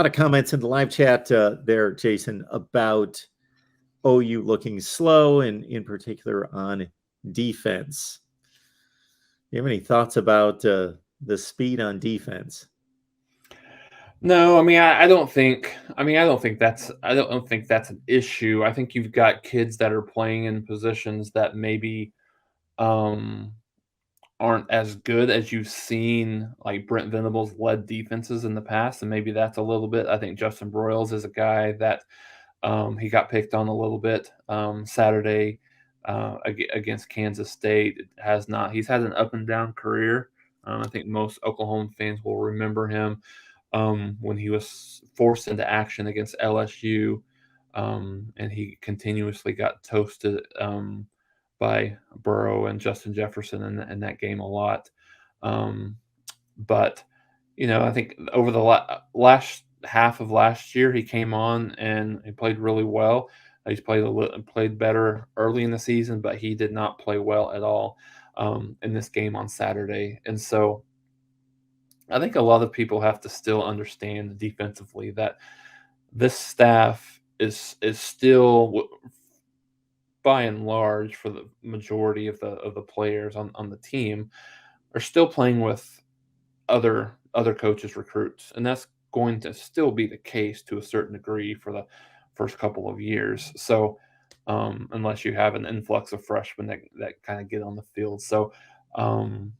lot of comments in the live chat there, Jason, about OU looking slow, and in particular on defense. Do you have any thoughts about the speed on defense? No, I mean, I don't think. I mean, I don't think that's. I don't think that's an issue. I think you've got kids that are playing in positions that maybe um, aren't as good as you've seen, like Brent Venables led defenses in the past, and maybe that's a little bit. I think Justin Broyles is a guy that he got picked on a little bit Saturday against Kansas State. It has not. He's had an up and down career. I think most Oklahoma fans will remember him when he was forced into action against LSU, and he continuously got toasted by Burrow and Justin Jefferson in that game a lot. Um, but I think over the last half of last year, he came on and he played really well. He's played better early in the season, but he did not play well at all in this game on Saturday. And so I think a lot of people have to still understand defensively that this staff is still, by and large, for the majority of the players on the team, are still playing with other coaches' recruits, and that's going to still be the case to a certain degree for the first couple of years. So, unless you have an influx of freshmen that kind of get on the field, so um,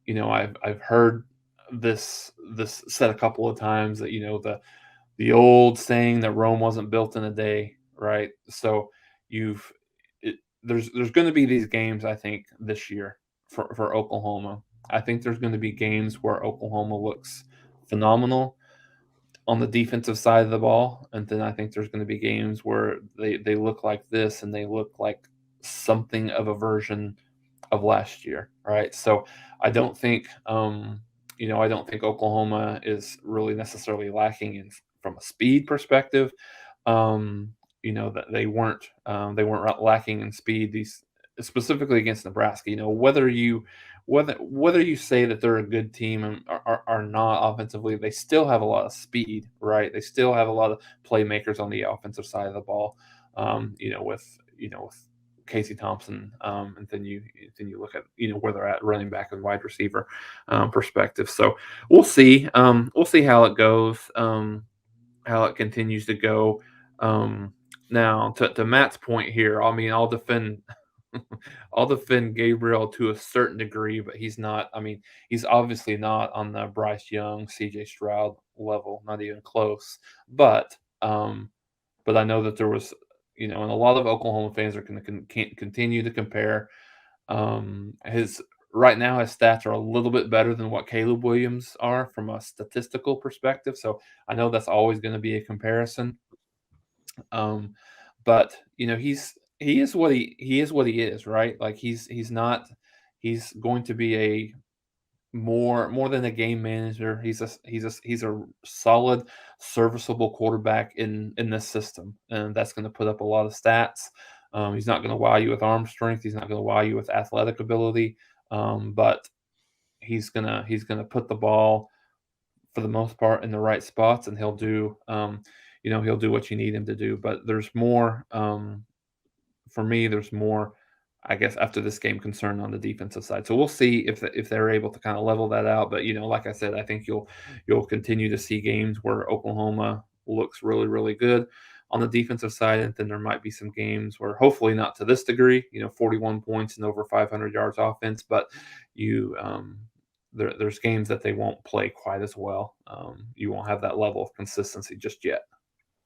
I've heard this said a couple of times that the old saying that Rome wasn't built in a day, right? So you've there's going to be these games, I think, this year for Oklahoma. I think there's going to be games where Oklahoma looks phenomenal on the defensive side of the ball, and then I think there's going to be games where they look like this and they look like something of a version of last year, right? So I don't think I don't think Oklahoma is really necessarily lacking in from a speed perspective. That they weren't lacking in speed these specifically against Nebraska. Whether you say that they're a good team and are not offensively, they still have a lot of speed, right? They still have a lot of playmakers on the offensive side of the ball. With Casey Thompson, and then you look at where they're at running back and wide receiver perspective. So we'll see. We'll see how it goes, how it continues to go. Now to Matt's point here, I mean, I'll defend. I'll defend Gabriel to a certain degree, but he's not. I mean, he's obviously not on the Bryce Young, C.J. Stroud level, not even close. But but I know that there was, and a lot of Oklahoma fans are going to continue to compare. His right now, his stats are a little bit better than what Caleb Williams are from a statistical perspective. So I know that's always going to be a comparison. Um, but he is what he is, right? Like he's not he's going to be a more than a game manager. He's a solid, serviceable quarterback in this system, and that's going to put up a lot of stats. He's not going to wow you with arm strength. He's not going to wow you with athletic ability, but he's gonna put the ball for the most part in the right spots, and he'll do what you need him to do. But there's more. For me, there's more, I guess, after this game concern on the defensive side. So we'll see if they're able to kind of level that out. But like I said, I think you'll continue to see games where Oklahoma looks really really good on the defensive side, and then there might be some games where hopefully not to this degree, 41 points and over 500 yards offense, but there's games that they won't play quite as well. You won't have that level of consistency just yet.